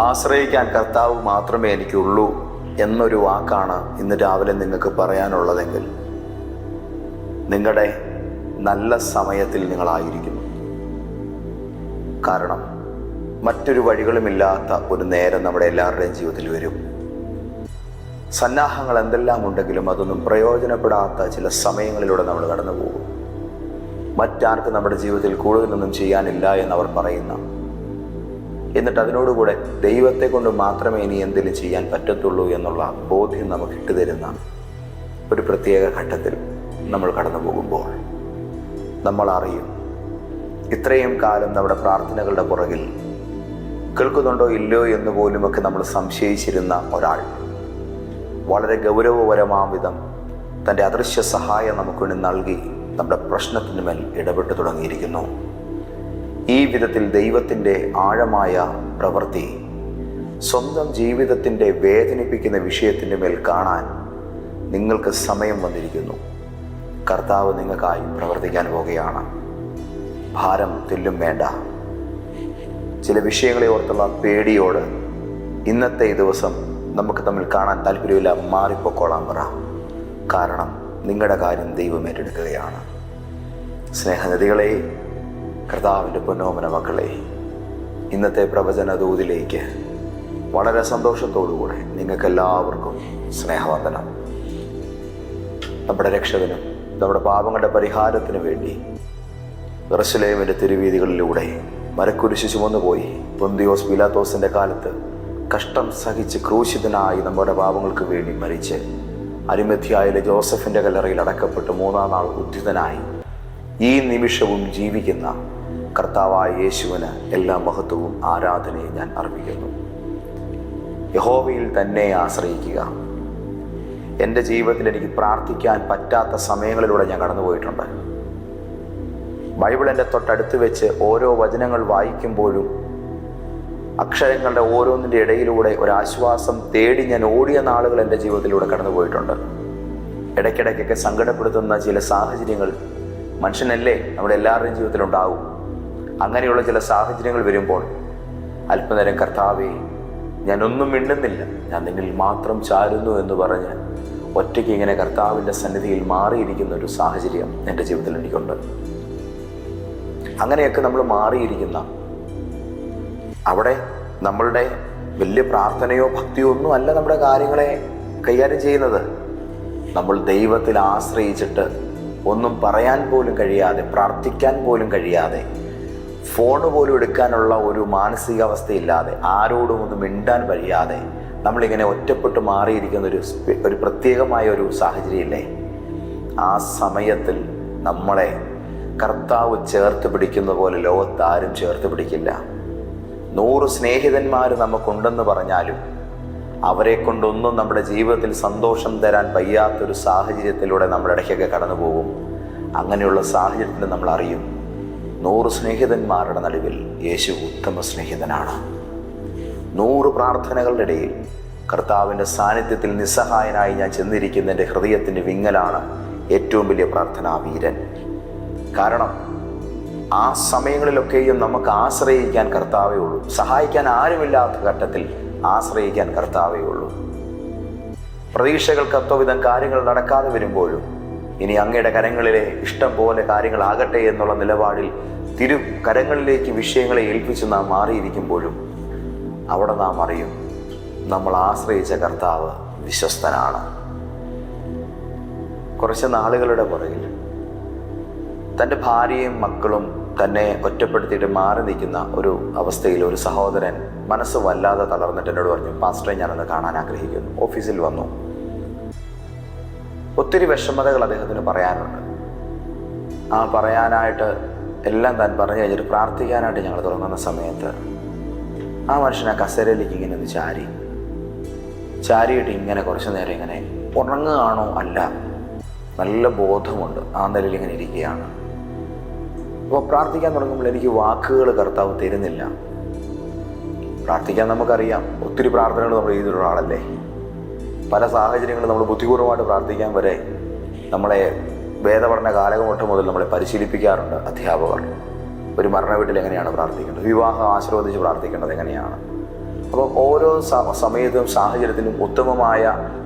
ആശ്രയിക്കാൻ കർത്താവ് മാത്രമേ എനിക്കുള്ളൂ എന്നൊരു വാക്കാണ് ഇന്ന് രാവിലെ നിങ്ങൾക്ക് പറയാനുള്ളതെങ്കിൽ നിങ്ങളുടെ നല്ല സമയത്തിൽ നിങ്ങളായിരിക്കുന്നു. കാരണം മറ്റൊരു വഴികളുമില്ലാത്ത ഒരു നേരം നമ്മുടെ എല്ലാവരുടെയും ജീവിതത്തിൽ വരും. സന്നാഹങ്ങൾ എന്തെല്ലാം ഉണ്ടെങ്കിലും അതൊന്നും പ്രയോജനപ്പെടാത്ത ചില സമയങ്ങളിലൂടെ നമ്മൾ കടന്നു പോകും. മറ്റാർക്കും നമ്മുടെ ജീവിതത്തിൽ കൂടുതലൊന്നും ചെയ്യാനില്ല എന്നവർ പറയുന്ന, എന്നിട്ട് അതിനോടുകൂടെ ദൈവത്തെ കൊണ്ട് മാത്രമേ ഇനി എന്തെങ്കിലും ചെയ്യാൻ പറ്റത്തുള്ളൂ എന്നുള്ള ബോധ്യം നമുക്ക് ഇട്ടുതരുന്ന ഒരു പ്രത്യേക ഘട്ടത്തിൽ നമ്മൾ കടന്നു പോകുമ്പോൾ നമ്മൾ അറിയും, ഇത്രയും കാലം നമ്മുടെ പ്രാർത്ഥനകളുടെ പുറകിൽ കേൾക്കുന്നുണ്ടോ ഇല്ലയോ എന്ന് പോലുമൊക്കെ നമ്മൾ സംശയിച്ചിരുന്ന ഒരാൾ വളരെ ഗൗരവപരമാം വിധം തൻ്റെ അദൃശ്യ സഹായം നമുക്ക് വേണ്ടി നൽകി നമ്മുടെ പ്രശ്നത്തിന് മേൽ ഇടപെട്ട് തുടങ്ങിയിരിക്കുന്നു. ഈ വിധത്തിൽ ദൈവത്തിൻ്റെ ആഴമായ പ്രവൃത്തി സ്വന്തം ജീവിതത്തിൻ്റെ വേദനിപ്പിക്കുന്ന വിഷയത്തിൻ്റെ മേൽ കാണാൻ നിങ്ങൾക്ക് സമയം വന്നിരിക്കുന്നു. കർത്താവ് നിങ്ങൾക്കായി പ്രവർത്തിക്കാൻ പോവുകയാണ്. ഭാരം തെല്ലും വേണ്ട. ചില വിഷയങ്ങളെ ഓർത്തുള്ള പേടിയോട് ഇന്നത്തെ ഈ ദിവസം നമുക്ക് തമ്മിൽ കാണാൻ താല്പര്യമില്ല, മാറിപ്പോക്കോളാൻ പറ. കാരണം നിങ്ങളുടെ കാര്യം ദൈവം ഏറ്റെടുക്കുകയാണ്. സ്നേഹനദികളെ, കർത്താവിൻ്റെ പൊന്നോമന മക്കളെ, ഇന്നത്തെ പ്രവചന ദൂതിലേക്ക് വളരെ സന്തോഷത്തോടുകൂടെ നിങ്ങൾക്കെല്ലാവർക്കും സ്നേഹവന്ദനം. നമ്മുടെ രക്ഷകനും നമ്മുടെ പാപങ്ങളുടെ പരിഹാരത്തിന് വേണ്ടി യെരൂശലേമിൻ്റെ തിരുവീതികളിലൂടെ മരക്കുരിശ് ചുമന്നുപോയി പൊന്തിയോസ് പീലാത്തോസിൻ്റെ കാലത്ത് കഷ്ടം സഹിച്ച് ക്രൂശിതനായി നമ്മുടെ പാപങ്ങൾക്ക് വേണ്ടി മരിച്ച് അരിമഥ്യായിലെ ജോസഫിൻ്റെ കല്ലറയിൽ അടക്കപ്പെട്ട് 3-ാം നാൾ ഉദ്ധിതനായി ഈ നിമിഷവും ജീവിക്കുന്ന കർത്താവായ യേശുവിന് എല്ലാ മഹത്വവും ആരാധനയും ഞാൻ അർപ്പിക്കുന്നു. യഹോവയിൽ തന്നെ ആശ്രയിക്കുക. എൻ്റെ ജീവിതത്തിൽ എനിക്ക് പ്രാർത്ഥിക്കാൻ പറ്റാത്ത സമയങ്ങളിലൂടെ ഞാൻ കടന്നുപോയിട്ടുണ്ട്. ബൈബിൾ എൻ്റെ തൊട്ടടുത്ത് വെച്ച് ഓരോ വചനങ്ങൾ വായിക്കുമ്പോഴും അക്ഷരങ്ങളുടെ ഓരോന്നിൻ്റെ ഇടയിലൂടെ ഒരാശ്വാസം തേടി ഞാൻ ഓടിയ നാളുകൾ എൻ്റെ ജീവിതത്തിലൂടെ കടന്നുപോയിട്ടുണ്ട്. ഇടയ്ക്കിടയ്ക്കൊക്കെ സങ്കടപ്പെടുത്തുന്ന ചില സാഹചര്യങ്ങൾ മനുഷ്യനല്ലേ നമ്മുടെ എല്ലാവരുടെയും ജീവിതത്തിലുണ്ടാവും. അങ്ങനെയുള്ള ചില സാഹചര്യങ്ങൾ വരുമ്പോൾ അല്പനേരം കർത്താവേ, ഞാനൊന്നും മിണ്ടുന്നില്ല, ഞാൻ നിന്നിൽ മാത്രം ചാരുന്നു എന്ന് പറഞ്ഞ് ഒറ്റയ്ക്ക് ഇങ്ങനെ കർത്താവിൻ്റെ സന്നിധിയിൽ മാറിയിരിക്കുന്ന ഒരു സാഹചര്യം എൻ്റെ ജീവിതത്തിൽ എനിക്കുണ്ട്. അങ്ങനെയൊക്കെ നമ്മൾ മാറിയിരിക്കുന്ന അവിടെ നമ്മളുടെ വലിയ പ്രാർത്ഥനയോ ഭക്തിയോ ഒന്നും അല്ല നമ്മുടെ കാര്യങ്ങളെ കൈകാര്യം ചെയ്യുന്നത്. നമ്മൾ ദൈവത്തിൽ ആശ്രയിച്ചിട്ട് ഒന്നും പറയാൻ പോലും കഴിയാതെ, പ്രാർത്ഥിക്കാൻ പോലും കഴിയാതെ, ഫോണ് പോലും എടുക്കാനുള്ള ഒരു മാനസികാവസ്ഥയില്ലാതെ, ആരോടും ഒന്നും മിണ്ടാൻ കഴിയാതെ നമ്മളിങ്ങനെ ഒറ്റപ്പെട്ട് മാറിയിരിക്കുന്ന ഒരു പ്രത്യേകമായ ഒരു സാഹചര്യമില്ലേ? ആ സമയത്തിൽ നമ്മളെ കർത്താവ് ചേർത്ത് പിടിക്കുന്ന പോലെ ലോകത്താരും ചേർത്ത് പിടിക്കില്ല. 100 സ്നേഹിതന്മാർ നമുക്കുണ്ടെന്ന് പറഞ്ഞാലും അവരെ കൊണ്ടൊന്നും നമ്മുടെ ജീവിതത്തിൽ സന്തോഷം തരാൻ വയ്യാത്തൊരു സാഹചര്യത്തിലൂടെ നമ്മുടെ ഇടയ്ക്കൊക്കെ കടന്നു പോകും. അങ്ങനെയുള്ള സാഹചര്യത്തിൽ നമ്മൾ അറിയും, 100 സ്നേഹിതന്മാരുടെ നടുവിൽ യേശു ഉത്തമ സ്നേഹിതനാണ്. 100 പ്രാർത്ഥനകളുടെ ഇടയിൽ കർത്താവിൻ്റെ സാന്നിധ്യത്തിൽ നിസ്സഹായനായി ഞാൻ ചെന്നിരിക്കുന്ന എൻ്റെ ഹൃദയത്തിൻ്റെ വിങ്ങലാണ് ഏറ്റവും വലിയ പ്രാർത്ഥനാ വീരൻ. കാരണം ആ സമയങ്ങളിലൊക്കെയും നമുക്ക് ആശ്രയിക്കാൻ കർത്താവേ ഉള്ളൂ. സഹായിക്കാൻ ആരുമില്ലാത്ത ഘട്ടത്തിൽ ആശ്രയിക്കാൻ കർത്താവേ ഉള്ളൂ. പ്രതീക്ഷകൾക്ക് അത്വവിധം കാര്യങ്ങൾ നടക്കാതെ വരുമ്പോഴും ഇനി അങ്ങയുടെ കരങ്ങളിലെ ഇഷ്ടം പോലെ കാര്യങ്ങളാകട്ടെ എന്നുള്ള നിലപാടിൽ കരങ്ങളിലേക്ക് വിഷയങ്ങളെ ഏൽപ്പിച്ച് നാം മാറിയിരിക്കുമ്പോഴും അവിടെ നാം അറിയും, നമ്മൾ ആശ്രയിച്ച കർത്താവ് വിശ്വസ്തനാണ്. കുറച്ച് നാളുകളുടെ പുറകിൽ തൻ്റെ ഭാര്യയും മക്കളും തന്നെ ഒറ്റപ്പെടുത്തിയിട്ട് മാറി നിൽക്കുന്ന ഒരു അവസ്ഥയിൽ ഒരു സഹോദരൻ മനസ്സ് വല്ലാതെ തളർന്നിട്ട് എന്നോട് പറഞ്ഞു, പാസ്റ്ററെ, ഞാനൊന്ന് കാണാൻ ആഗ്രഹിക്കുന്നു. ഓഫീസിൽ വന്നു. ഒത്തിരി വിഷമതകൾ അദ്ദേഹത്തിന് പറയാനുണ്ട്. ആ പറയാനായിട്ട് എല്ലാം താൻ പറഞ്ഞു കഴിഞ്ഞിട്ട് പ്രാർത്ഥിക്കാനായിട്ട് ഞങ്ങൾ തുടങ്ങുന്ന സമയത്ത് ആ മനുഷ്യൻ ആ കസേരയിലേക്ക് ഇങ്ങനെ ഒന്ന് ചാരിയിട്ട് ഇങ്ങനെ കുറച്ച് നേരം ഇങ്ങനെ ഉറങ്ങുകയാണോ അല്ല, നല്ല ബോധമുണ്ട്, ആ നിലയിൽ ഇങ്ങനെ ഇരിക്കുകയാണ്. അപ്പോൾ പ്രാർത്ഥിക്കാൻ തുടങ്ങുമ്പോൾ എനിക്ക് വാക്കുകൾ കർത്താവ് തരുന്നില്ല. പ്രാർത്ഥിക്കാൻ നമുക്കറിയാം, ഒത്തിരി പ്രാർത്ഥനകൾ നമ്മൾ ചെയ്തിട്ടുള്ള ആളല്ലേ. പല സാഹചര്യങ്ങളും നമ്മൾ ബുദ്ധിപൂർവ്വമായിട്ട് പ്രാർത്ഥിക്കാൻ വരെ നമ്മളെ വേദപഠന കാലഘട്ടം മുതൽ നമ്മളെ പരിശീലിപ്പിക്കാറുണ്ട് അധ്യാപകർ. ഒരു മരണ വീട്ടിൽ എങ്ങനെയാണ് പ്രാർത്ഥിക്കേണ്ടത്, വിവാഹം ആശീർവദിച്ച് പ്രാർത്ഥിക്കേണ്ടത് എങ്ങനെയാണ്, അപ്പോൾ ഓരോ സമയത്തും സാഹചര്യത്തിലും ഉത്തമമായ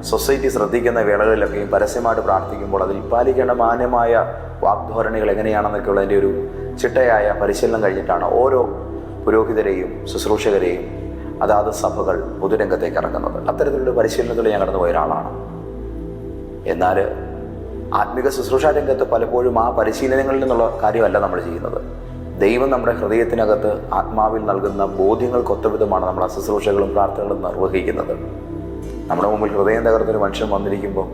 സൊസൈറ്റി ശ്രദ്ധിക്കുന്ന വേളകളിലൊക്കെയും പരസ്യമായിട്ട് പ്രാർത്ഥിക്കുമ്പോൾ അതിൽ പാലിക്കേണ്ട മാന്യമായ വാഗ്ധോരണികൾ എങ്ങനെയാണെന്നൊക്കെയുള്ളതിൻ്റെ ഒരു ചിട്ടയായ പരിശീലനം കഴിഞ്ഞിട്ടാണ് ഓരോ പുരോഹിതരെയും ശുശ്രൂഷകരെയും അതാത് സഭകൾ പൊതുരംഗത്തേക്ക് ഇറങ്ങുന്നത്. അത്തരത്തിലുള്ള പരിശീലനത്തിൽ ഞാൻ കടന്നുപോയ ഒരാളാണ്. എന്നാൽ ആത്മിക ശുശ്രൂഷാ രംഗത്ത് പലപ്പോഴും ആ പരിശീലനങ്ങളിൽ നിന്നുള്ള കാര്യമല്ല നമ്മൾ ചെയ്യുന്നത്. ദൈവം നമ്മുടെ ഹൃദയത്തിനകത്ത് ആത്മാവിൽ നൽകുന്ന ബോധ്യങ്ങൾക്കൊത്തവിധമാണ് നമ്മൾ ആ ശുശ്രൂഷകളും പ്രാർത്ഥനകളും നിർവഹിക്കുന്നത്. നമ്മുടെ മുമ്പിൽ ഹൃദയം തകർന്നൊരു മനുഷ്യൻ വന്നിരിക്കുമ്പോൾ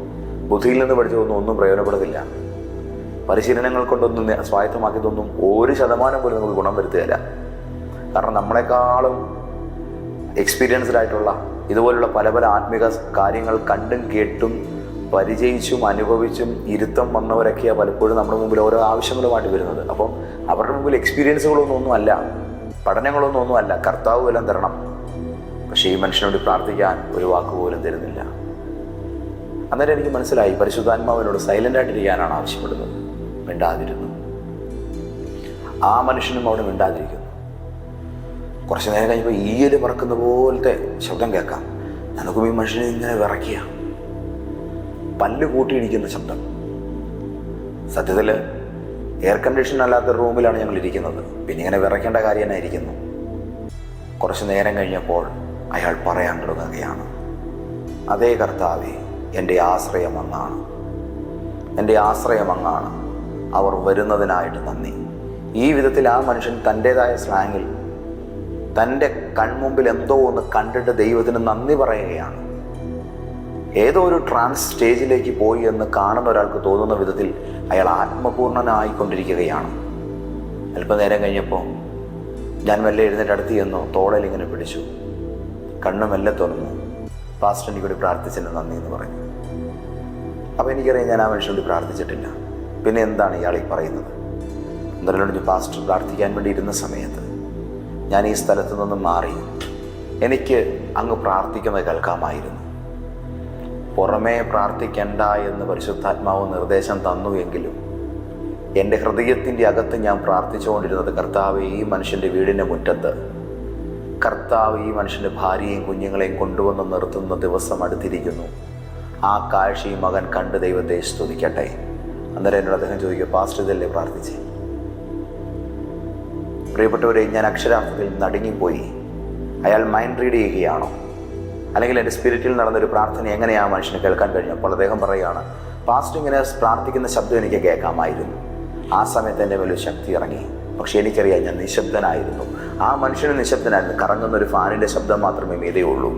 ബുദ്ധിയിൽ നിന്ന് പഠിച്ചതൊന്നും ഒന്നും പ്രയോജനപ്പെടുന്നില്ല. പരിശീലനങ്ങൾ കൊണ്ടൊന്നും സ്വായത്തമാക്കിയതൊന്നും 1% പോലും നമുക്ക് ഗുണം വരുത്തുകയില്ല. കാരണം നമ്മളെക്കാളും എക്സ്പീരിയൻസ്ഡ് ആയിട്ടുള്ള ഇതുപോലുള്ള പല പല ആത്മിക കാര്യങ്ങൾ കണ്ടും കേട്ടും പരിചയിച്ചും അനുഭവിച്ചും ഇരുത്തം വന്നവരൊക്കെയാണ് പലപ്പോഴും നമ്മുടെ മുമ്പിൽ ഓരോ ആവശ്യങ്ങളുമായിട്ട് വരുന്നത്. അപ്പം അവരുടെ മുമ്പിൽ എക്സ്പീരിയൻസുകളൊന്നുമല്ല, പഠനങ്ങളൊന്നുമല്ല, കർത്താവ് എല്ലാം തരണം. പക്ഷേ ഈ മനുഷ്യനോട് പ്രാർത്ഥിക്കാൻ ഒരു വാക്കുപോലും തരുന്നില്ല. അന്നേരം എനിക്ക് മനസ്സിലായി, പരിശുദ്ധാത്മാവിനോട് സൈലൻ്റായിട്ടിരിക്കാനാണ് ആവശ്യപ്പെടുന്നത്. മിണ്ടാതിരുന്നു. ആ മനുഷ്യനും അവിടെ മിണ്ടാതിരിക്കുന്നു. കുറച്ച് നേരം കഴിഞ്ഞപ്പോൾ ഈയല് പറക്കുന്ന പോലത്തെ ശബ്ദം കേൾക്കാം. നമുക്കും ഈ മനുഷ്യനെ ഇങ്ങനെ വിറയ്ക്കുക, പല്ല് കൂട്ടിയിടിക്കുന്ന ശബ്ദം. സത്യത്തിൽ എയർ കണ്ടീഷൻ അല്ലാത്ത റൂമിലാണ് ഞങ്ങൾ ഇരിക്കുന്നത്. പിന്നെ ഇങ്ങനെ വിറയ്ക്കേണ്ട കാര്യം തന്നെ ഇരിക്കുന്നു. കുറച്ച് നേരം കഴിഞ്ഞപ്പോൾ അയാൾ പറയാൻ തുടങ്ങുകയാണ്, അതേ കർത്താവേ, എൻ്റെ ആശ്രയം അങ്ങാണ്, എൻ്റെ ആശ്രയം അങ്ങാണ്, അവർ വരുന്നതിനായിട്ട് നന്ദി. ഈ വിധത്തിൽ ആ മനുഷ്യൻ തൻ്റേതായ സ്ലാങ്ങിൽ തൻ്റെ കൺമുമ്പിൽ എന്തോ ഒന്ന് കണ്ടിട്ട് ദൈവത്തിന് നന്ദി പറയുകയാണ്. ഏതോ ഒരു ട്രാൻസ് സ്റ്റേജിലേക്ക് പോയി എന്ന് കാണുന്ന ഒരാൾക്ക് തോന്നുന്ന വിധത്തിൽ അയാൾ ആത്മപൂർണനായിക്കൊണ്ടിരിക്കുകയാണ്. അല്പനേരം കഴിഞ്ഞപ്പോൾ ഞാൻ മെല്ലെ എഴുന്നേറ്റ് അടുത്ത് ചെന്നു, തോളലിങ്ങനെ പിടിച്ചു, കണ്ണ് മെല്ലെ തുറന്നു. പാസ്റ്റർ എനിക്ക് വേണ്ടി പ്രാർത്ഥിച്ചതിന് നന്ദി എന്ന് പറഞ്ഞു. അപ്പോൾ എനിക്കറിയാം ഞാൻ ആ മനുഷ്യനോട് പ്രാർത്ഥിച്ചിട്ടില്ല. പിന്നെ എന്താണ് ഇയാൾ ഈ പറയുന്നത്? എന്നോട് പാസ്റ്റർ പ്രാർത്ഥിക്കാൻ വേണ്ടി ഇരുന്ന സമയത്ത് ഞാൻ ഈ സ്ഥലത്ത് നിന്നും മാറി എനിക്ക് അങ്ങ് പ്രാർത്ഥിക്കുന്നത് കേൾക്കാമായിരുന്നു. പുറമേ പ്രാർത്ഥിക്കണ്ട എന്ന് പരിശുദ്ധാത്മാവ് നിർദ്ദേശം തന്നു എങ്കിലും എൻ്റെ ഹൃദയത്തിൻ്റെ അകത്ത് ഞാൻ പ്രാർത്ഥിച്ചുകൊണ്ടിരുന്നത്, കർത്താവ് ഈ മനുഷ്യൻ്റെ വീടിൻ്റെ മുറ്റത്ത് കർത്താവ് ഈ മനുഷ്യൻ്റെ ഭാര്യയും കുഞ്ഞുങ്ങളെയും കൊണ്ടുവന്ന് നിർത്തുന്ന ദിവസം അടുത്തിരിക്കുന്നു. ആ കാഴ്ച ഈ മകൻ കണ്ട് ദൈവത്തെ സ്തുതിക്കട്ടെ. അന്നേരം എന്നോട് അദ്ദേഹം ചോദിക്കുക, പാസ്റ്റർ ഇതല്ലേ പ്രാർത്ഥിച്ചേ? പ്രിയപ്പെട്ടവരെ, ഞാൻ അക്ഷരാർത്ഥത്തിൽ നടുങ്ങിപ്പോയി. അയാൾ മൈൻഡ് റീഡ് ചെയ്യുകയാണോ, അല്ലെങ്കിൽ എൻ്റെ സ്പിരിറ്റിൽ നടന്നൊരു പ്രാർത്ഥന എങ്ങനെയാ മനുഷ്യന് കേൾക്കാൻ കഴിഞ്ഞപ്പോൾ അദ്ദേഹം പറയുകയാണ്, പാസ്റ്റർ ഇങ്ങനെ പ്രാർത്ഥിക്കുന്ന ശബ്ദം എനിക്ക് കേൾക്കാമായിരുന്നു. ആ സമയത്ത് എൻ്റെ മേലൊരു ശക്തി ഇറങ്ങി. പക്ഷെ എനിക്കറിയാം ഞാൻ നിശബ്ദനായിരുന്നു. ആ മനുഷ്യന് നിശബ്ദനായിരുന്നു. കറങ്ങുന്ന ഒരു ഫാനിൻ്റെ ശബ്ദം മാത്രമേ മീതയുള്ളൂ.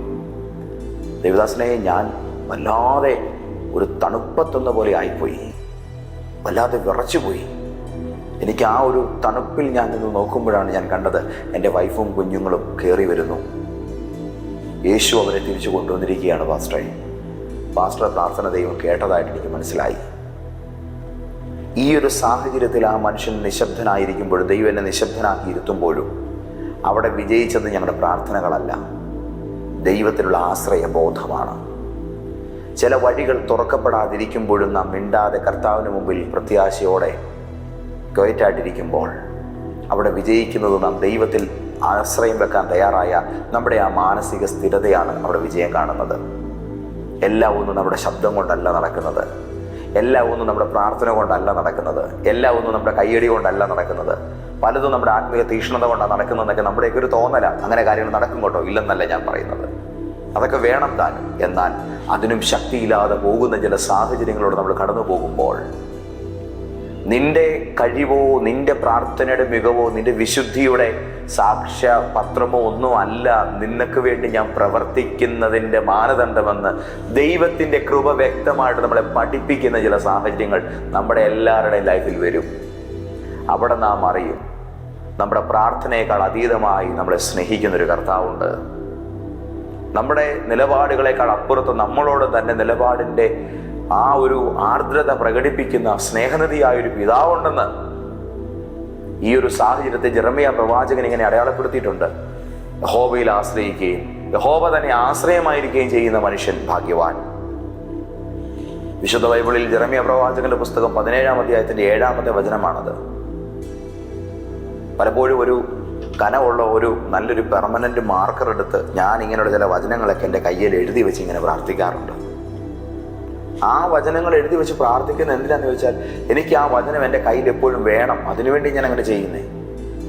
ദേവദാസനെ ഞാൻ വല്ലാതെ ഒരു തണുപ്പത്തൊന്ന പോലെ ആയിപ്പോയി, വല്ലാതെ വിറച്ചുപോയി. എനിക്ക് ആ ഒരു തണുപ്പിൽ ഞാൻ നിന്ന് നോക്കുമ്പോഴാണ് ഞാൻ കണ്ടത് എൻ്റെ വൈഫും കുഞ്ഞുങ്ങളും കയറി വരുന്നു. യേശു അവരെ തിരിച്ചു കൊണ്ടുവന്നിരിക്കുകയാണ് പാസ്റ്റർ പ്രാർത്ഥന ദൈവം കേട്ടതായിട്ട് എനിക്ക് മനസ്സിലായി. ഈ ഒരു സാഹചര്യത്തിൽ ആ മനുഷ്യൻ നിശബ്ദനായിരിക്കുമ്പോഴും ദൈവം എന്നെ നിശബ്ദനാക്കി ഇരുത്തുമ്പോഴും അവിടെ വിജയിച്ചത് ഞങ്ങളുടെ പ്രാർത്ഥനകളല്ല, ദൈവത്തിലുള്ള ആശ്രയബോധമാണ്. ചില വഴികൾ തുറക്കപ്പെടാതിരിക്കുമ്പോഴും നാം മിണ്ടാതെ കർത്താവിന് മുമ്പിൽ പ്രത്യാശയോടെ ക്വയറ്റായിട്ടിരിക്കുമ്പോൾ അവിടെ വിജയിക്കുന്നത് നാം ദൈവത്തിൽ ആശ്രയം വെക്കാൻ തയ്യാറായ നമ്മുടെ ആ മാനസിക സ്ഥിരതയാണ് അവിടെ വിജയം കാണുന്നത്. എല്ലാം ഒന്നും നമ്മുടെ ശബ്ദം കൊണ്ടല്ല നടക്കുന്നത്, എല്ലാം ഒന്നും നമ്മുടെ പ്രാർത്ഥന കൊണ്ടല്ല നടക്കുന്നത്, എല്ലാം ഒന്നും നമ്മുടെ കയ്യടി കൊണ്ടല്ല നടക്കുന്നത്, പലതും നമ്മുടെ ആത്മീയ തീക്ഷ്ണത കൊണ്ടാണ് നടക്കുന്നതെന്നൊക്കെ നമ്മുടെയൊക്കെ ഒരു തോന്നലാണ്. അങ്ങനെ കാര്യങ്ങൾ നടക്കും കേട്ടോ, ഇല്ലെന്നല്ല ഞാൻ പറയുന്നത്. അതൊക്കെ വേണം താനും. എന്നാൽ അതിനും ശക്തിയില്ലാതെ പോകുന്ന ചില സാഹചര്യങ്ങളോട് നമ്മൾ കടന്നു പോകുമ്പോൾ നിന്റെ കഴിവോ നിന്റെ പ്രാർത്ഥനയുടെ മികവോ നിന്റെ വിശുദ്ധിയുടെ സാക്ഷ്യപത്രമോ ഒന്നും അല്ല നിനക്ക് വേണ്ടി ഞാൻ പ്രവർത്തിക്കുന്നതിൻ്റെ മാനദണ്ഡമെന്ന് ദൈവത്തിൻ്റെ കൃപ വ്യക്തമായിട്ട് നമ്മളെ പഠിപ്പിക്കുന്ന ചില സാഹചര്യങ്ങൾ നമ്മുടെ എല്ലാവരുടെയും ലൈഫിൽ വരും. അവിടെ നാം അറിയും നമ്മുടെ പ്രാർത്ഥനയേക്കാൾ അതീതമായി നമ്മളെ സ്നേഹിക്കുന്നൊരു കർത്താവുണ്ട്. നമ്മുടെ നിലപാടുകളെക്കാൾ അപ്പുറത്ത് നമ്മളോട് തന്നെ നിലപാടിൻ്റെ ആ ഒരു ആർദ്രത പ്രകടിപ്പിക്കുന്ന സ്നേഹനിധിയായൊരു പിതാവുണ്ടെന്ന് ഈ ഒരു സാഹചര്യത്തെ ജെറമ്യാ പ്രവാചകൻ ഇങ്ങനെ അടയാളപ്പെടുത്തിയിട്ടുണ്ട്. യഹോവയിൽ ആശ്രയിക്കുകയും യഹോവ തന്നെ ആശ്രയമായിരിക്കുകയും ചെയ്യുന്ന മനുഷ്യൻ ഭാഗ്യവാൻ. വിശുദ്ധ ബൈബിളിൽ ജെറമ്യാ പ്രവാചകന്റെ പുസ്തകം 17-ാം അധ്യായത്തിന്റെ 7-ാമത്തെ വചനമാണത്. പലപ്പോഴും ഒരു കനമുള്ള നല്ലൊരു പെർമനൻ്റ് മാർക്കർ എടുത്ത് ഞാൻ ഇങ്ങനെയുള്ള ചില വചനങ്ങളൊക്കെ എൻ്റെ കയ്യിൽ എഴുതി വെച്ച് ഇങ്ങനെ പ്രാർത്ഥിക്കാറുണ്ട്. ആ വചനങ്ങൾ എഴുതി വെച്ച് പ്രാർത്ഥിക്കുന്ന എന്തിനാന്ന് ചോദിച്ചാൽ, എനിക്ക് ആ വചനം എൻ്റെ കയ്യിൽ എപ്പോഴും വേണം. അതിനുവേണ്ടി ഞാൻ അങ്ങനെ ചെയ്യുന്നേ.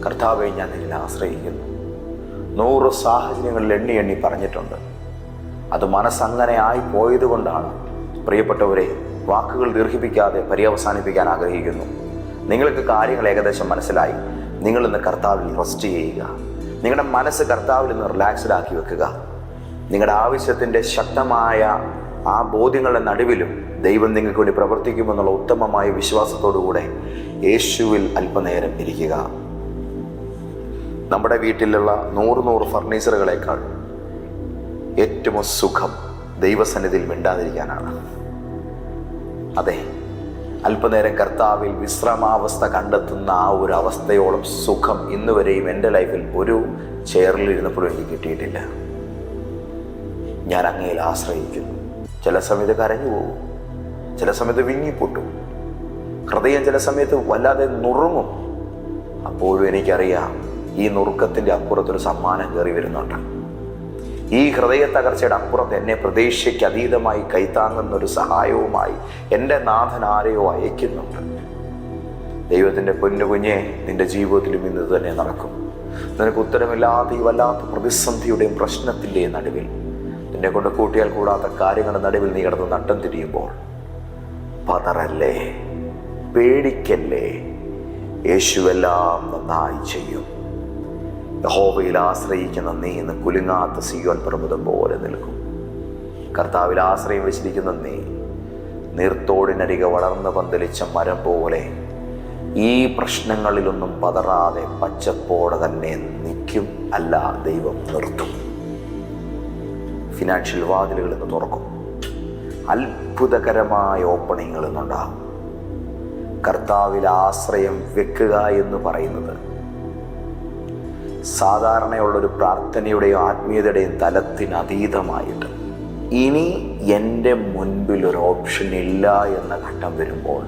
കർത്താവേ, ഞാൻ നിന്നെ ആശ്രയിക്കുന്നു. 100 സാഹചര്യങ്ങളിൽ എണ്ണി പറഞ്ഞിട്ടുണ്ട്. അത് മനസ്സങ്ങനെ ആയി പോയത് കൊണ്ടാണ്. പ്രിയപ്പെട്ടവരെ, വാക്കുകൾ ദീർഘിപ്പിക്കാതെ പര്യവസാനിപ്പിക്കാൻ ആഗ്രഹിക്കുന്നു. നിങ്ങൾക്ക് കാര്യങ്ങൾ ഏകദേശം മനസ്സിലായി. നിങ്ങളിന്ന് കർത്താവിൽ റെസ്റ്റ് ചെയ്യുക. നിങ്ങളുടെ മനസ്സ് കർത്താവിൽ നിന്ന് റിലാക്സ്ഡ് ആക്കി വെക്കുക. നിങ്ങളുടെ ആവശ്യത്തിൻ്റെ ശക്തമായ ആ ബോധ്യങ്ങളുടെ നടുവിലും ദൈവം നിങ്ങൾക്ക് വേണ്ടി പ്രവർത്തിക്കുമെന്നുള്ള ഉത്തമമായ വിശ്വാസത്തോടുകൂടെ യേശുവിൽ അല്പനേരം ഇരിക്കുക. നമ്മുടെ വീട്ടിലുള്ള 100 ഫർണിച്ചറുകളേക്കാൾ ഏറ്റവും സുഖം ദൈവസന്നിധിയിൽ മിണ്ടാതിരിക്കാനാണ്. അതെ, അല്പനേരം കർത്താവിൽ വിശ്രമാവസ്ഥ കണ്ടെത്തുന്ന ആ ഒരു അവസ്ഥയോളം സുഖം ഇന്ന് വരെയും എൻ്റെ ലൈഫിൽ ഒരു ചെയറിൽ ഇരുന്നപ്പോഴും എനിക്ക് കിട്ടിയിട്ടില്ല. ഞാൻ അങ്ങയിൽ ആശ്രയിക്കുന്നു. ചില സമയത്ത് കരഞ്ഞു പോകും, ചില സമയത്ത് വിങ്ങിപ്പൊട്ടും, ഹൃദയം ചില സമയത്ത് വല്ലാതെ നുറുങ്ങും. അപ്പോഴും എനിക്കറിയാം, ഈ നുറുക്കത്തിൻ്റെ അപ്പുറത്തൊരു സമ്മാനം കയറി വരുന്നുണ്ട്. ഈ ഹൃദയ തകർച്ചയുടെ അപ്പുറത്ത് എന്നെ പ്രതീക്ഷയ്ക്ക് അതീതമായി കൈത്താങ്ങുന്ന ഒരു സഹായവുമായി എൻ്റെ നാഥൻ ആരെയോ അയക്കുന്നുണ്ട്. ദൈവത്തിൻ്റെ പൊന്നുകുഞ്ഞെ, നിന്റെ ജീവിതത്തിലും ഇന്ന് തന്നെ നടക്കും. നിനക്ക് ഉത്തരമില്ലാത്ത ഈ വല്ലാത്ത പ്രതിസന്ധിയുടെയും പ്രശ്നത്തിൻ്റെയും നടുവിൽ, നിന്നെ കൊണ്ട് കൂട്ടിയാൽ കൂടാത്ത കാര്യങ്ങളുടെ നടുവിൽ നീ കിടന്ന് നട്ടം തിരിയുമ്പോൾ പതറല്ലേ, പേടിക്കല്ലേ. യേശുവെല്ലാം നന്നായി ചെയ്യും. യഹോവയിൽ ആശ്രയിക്കുന്ന നീ ഇന്ന് കുലുങ്ങാത്ത സിയോൻ പർവ്വതം പോലെ നിൽക്കും. കർത്താവിൽ ആശ്രയം വെച്ചിരിക്കുന്ന നീ നീർത്തോടിനരികെ വളർന്ന് പന്തലിച്ച മരം പോലെ ഈ പ്രശ്നങ്ങളിലൊന്നും പതറാതെ പച്ചപ്പോടെ തന്നെ നിൽക്കും. അല്ല, ദൈവം നിർത്തും. ഫിനാൻഷ്യൽ വാതിലുകൾ ഇന്ന് തുറക്കും. അത്ഭുതകരമായ ഓപ്പണിങ്ങൾ ഇന്നുണ്ടാകും. കർത്താവിൽ ആശ്രയം വെക്കുക എന്ന് പറയുന്നത് സാധാരണയുള്ളൊരു പ്രാർത്ഥനയുടെയും ആത്മീയതയുടെയും തലത്തിനതീതമായിട്ട് ഇനി എൻ്റെ മുൻപിൽ ഒരു ഓപ്ഷൻ ഇല്ല എന്ന ഘട്ടം വരുമ്പോൾ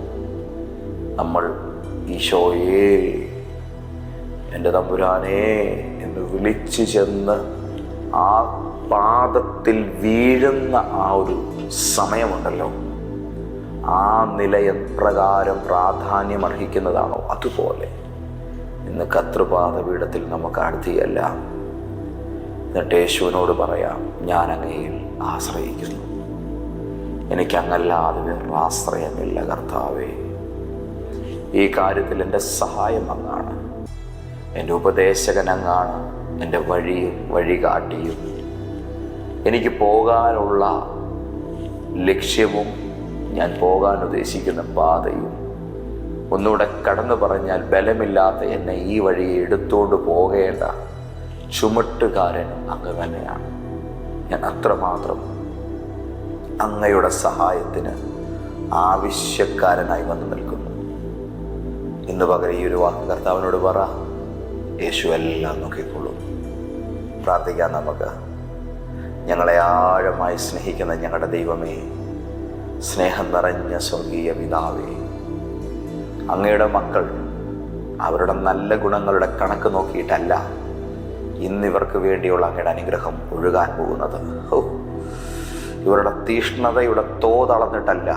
നമ്മൾ ഈശോയേ, എൻ്റെ തമ്പുരാനേ എന്ന് വിളിച്ചു ചെന്ന് ആ പാദത്തിൽ വീഴുന്ന ആ ഒരു സമയമുണ്ടല്ലോ, ആ നില എപ്രകാരം പ്രാധാന്യം അർഹിക്കുന്നതാണോ അതുപോലെ ഇന്ന് കർത്തൃപാദപീഠത്തിൽ നമുക്ക് അടുത്തിയല്ല. എന്നിട്ട് യേശുവിനോട് പറയാം, ഞാൻ അങ്ങയിൽ ആശ്രയിക്കുന്നു. എനിക്കങ്ങല്ലാതെ വേറെ ആശ്രയമില്ല കർത്താവേ. ഈ കാര്യത്തിൽ എൻ്റെ സഹായം അങ്ങാണ്, എൻ്റെ ഉപദേശകൻ അങ്ങാണ്, എൻ്റെ വഴിയും വഴികാട്ടിയും എനിക്ക് പോകാനുള്ള ലക്ഷ്യവും ഞാൻ പോകാൻ ഉദ്ദേശിക്കുന്ന പാതയും. ഒന്നുകൂടെ കടന്നു പറഞ്ഞാൽ, ബലമില്ലാത്ത എന്നെ ഈ വഴി എടുത്തുകൊണ്ട് പോകേണ്ട ചുമട്ടുകാരൻ അങ്ങ് തന്നെയാണ്. ഞാൻ അത്രമാത്രം അങ്ങയുടെ സഹായത്തിന് ആവശ്യക്കാരനായി വന്നു നിൽക്കുന്നു. ഇന്ന് പകരം ഈ ഒരു വാക്ക് കർത്താവിനോട് പറ, യേശു എല്ലാം നോക്കിക്കൊള്ളും. പ്രാർത്ഥിക്കാം നമുക്ക്. ഞങ്ങളെ ആഴമായി സ്നേഹിക്കുന്ന ഞങ്ങളുടെ ദൈവമേ, സ്നേഹം നിറഞ്ഞ സ്വർഗീയ പിതാവേ, അങ്ങയുടെ മക്കൾ അവരുടെ നല്ല ഗുണങ്ങളുടെ കണക്ക് നോക്കിയിട്ടല്ല ഇന്നിവർക്ക് വേണ്ടിയുള്ള അങ്ങയുടെ അനുഗ്രഹം ഒഴുകാൻ പോകുന്നത്. ഇവരുടെ തീഷ്ണതയുടെ തോതളന്നിട്ടല്ല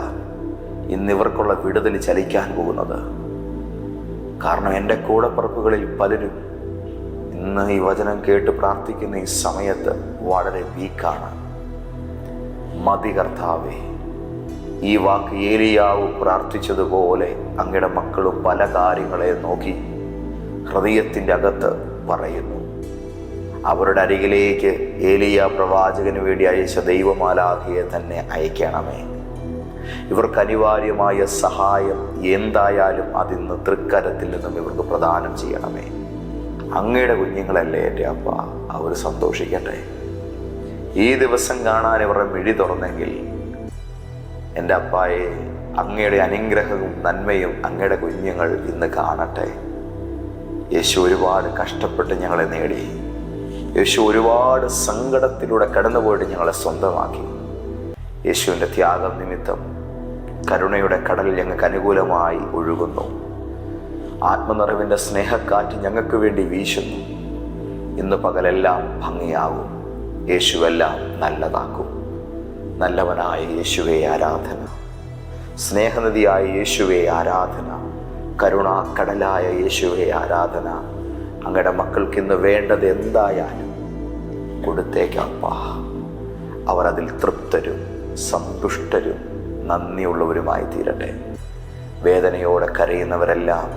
ഇന്നിവർക്കുള്ള വിടുതൽ ചലിക്കാൻ പോകുന്നത്. കാരണം എൻ്റെ കൂടപ്പിറപ്പുകളിൽ പലരും ഇന്ന് ഈ വചനം കേട്ട് പ്രാർത്ഥിക്കുന്ന ഈ സമയത്ത് വളരെ വീക്കാണ്. മതി കർത്താവേ, ഈ വാക്ക് ഏലിയാവ് പ്രാർത്ഥിച്ചതുപോലെ അങ്ങയുടെ മക്കളും പല കാര്യങ്ങളെ നോക്കി ഹൃദയത്തിൻ്റെ അകത്ത് പറയുന്നു. അവരുടെ അരികിലേക്ക് ഏലിയ പ്രവാചകന് വേണ്ടി അയച്ച ദൈവമാലാഖയെ തന്നെ അയക്കണമേ. ഇവർക്ക് അനിവാര്യമായ സഹായം എന്തായാലും അതിന്ന് തൃക്കരത്തിൽ നിന്നും ഇവർക്ക് പ്രദാനം ചെയ്യണമേ. അങ്ങയുടെ കുഞ്ഞുങ്ങളല്ലേ എൻ്റെ അപ്പ, അവർ സന്തോഷിക്കട്ടെ. ഈ ദിവസം കാണാൻ ഇവരുടെ മിഴി തുറന്നെങ്കിൽ എൻ്റെ അപ്പായെ, അങ്ങയുടെ അനുഗ്രഹവും നന്മയും അങ്ങയുടെ കുഞ്ഞുങ്ങൾ ഇന്ന് കാണട്ടെ. യേശു ഒരുപാട് കഷ്ടപ്പെട്ട് ഞങ്ങളെ നേടി. യേശു ഒരുപാട് സങ്കടത്തിലൂടെ കടന്നുപോയിട്ട് ഞങ്ങളെ സ്വന്തമാക്കി. യേശുവിൻ്റെ ത്യാഗം നിമിത്തം കരുണയുടെ കടൽ ഞങ്ങൾക്ക് അനുകൂലമായി ഒഴുകുന്നു. ആത്മനിറവിൻ്റെ സ്നേഹക്കാറ്റ് ഞങ്ങൾക്ക് വേണ്ടി വീശുന്നു. ഇന്ന് പകലെല്ലാം ഭംഗിയാകും. യേശുവെല്ലാം നല്ലതാക്കും. നല്ലവനായ യേശുവേ ആരാധന, സ്നേഹനിധിയായ യേശുവേ ആരാധന, കരുണാക്കടലായ യേശുവേ ആരാധന. അങ്ങയുടെ മക്കൾക്ക് ഇന്ന് വേണ്ടത് എന്തായാലും കൊടുത്തേക്കപ്പാ. അവർ അതിൽ തൃപ്തരും സന്തുഷ്ടരും നന്ദിയുള്ളവരുമായി തീരട്ടെ. വേദനയോടെ കരയുന്നവരെല്ലാം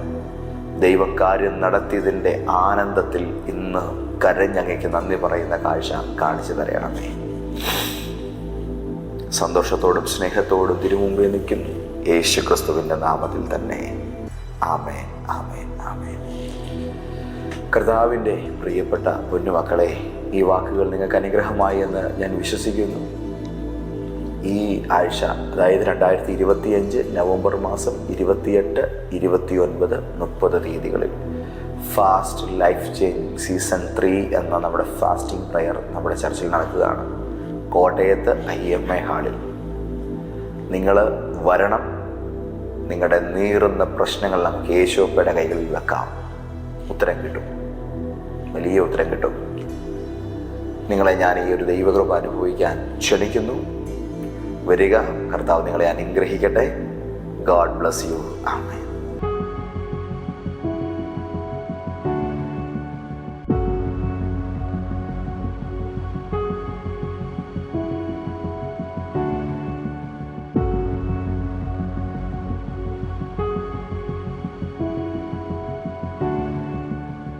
ദൈവകാര്യം നടത്തിയതിൻ്റെ ആനന്ദത്തിൽ ഇന്ന് കരഞ്ഞങ്ങയ്ക്ക് നന്ദി പറയുന്ന കാഴ്ച കാണിച്ചു തരണമേ. സന്തോഷത്തോടും സ്നേഹത്തോടും തിരുമുമ്പിൽ നിൽക്കുന്നു യേശു ക്രിസ്തുവിൻ്റെ നാമത്തിൽ തന്നെ. ആമേൻ, ആമേൻ, ആമേൻ. കർത്താവിൻ്റെ പ്രിയപ്പെട്ട പൊന്നുമക്കളെ, ഈ വാക്കുകൾ നിങ്ങൾക്ക് അനുഗ്രഹമായി എന്ന് ഞാൻ വിശ്വസിക്കുന്നു. ഈ ആഴ്ച, അതായത് 2025 നവംബർ മാസം 28, 29, 30 തീയതികളിൽ ഫാസ്റ്റ് ലൈഫ് ചേഞ്ച് സീസൺ 3 എന്ന നമ്മുടെ ഫാസ്റ്റിംഗ് പ്രയർ നമ്മുടെ ചർച്ചിൽ നടക്കുകയാണ്. കോട്ടയത്ത് IMA ഹാളിൽ നിങ്ങൾ വരണം. നിങ്ങളുടെ നീറുന്ന പ്രശ്നങ്ങൾ നമുക്ക് യേശുവപ്പയുടെ കൈകളിൽ വെക്കാം. ഉത്തരം കിട്ടും, വലിയ ഉത്തരം കിട്ടും. നിങ്ങളെ ഞാൻ ഈ ഒരു ദൈവകൃപ അനുഭവിക്കാൻ ക്ഷണിക്കുന്നു. വരിക. കർത്താവ് നിങ്ങളെ അനുഗ്രഹിക്കട്ടെ. God bless you. ആമേൻ.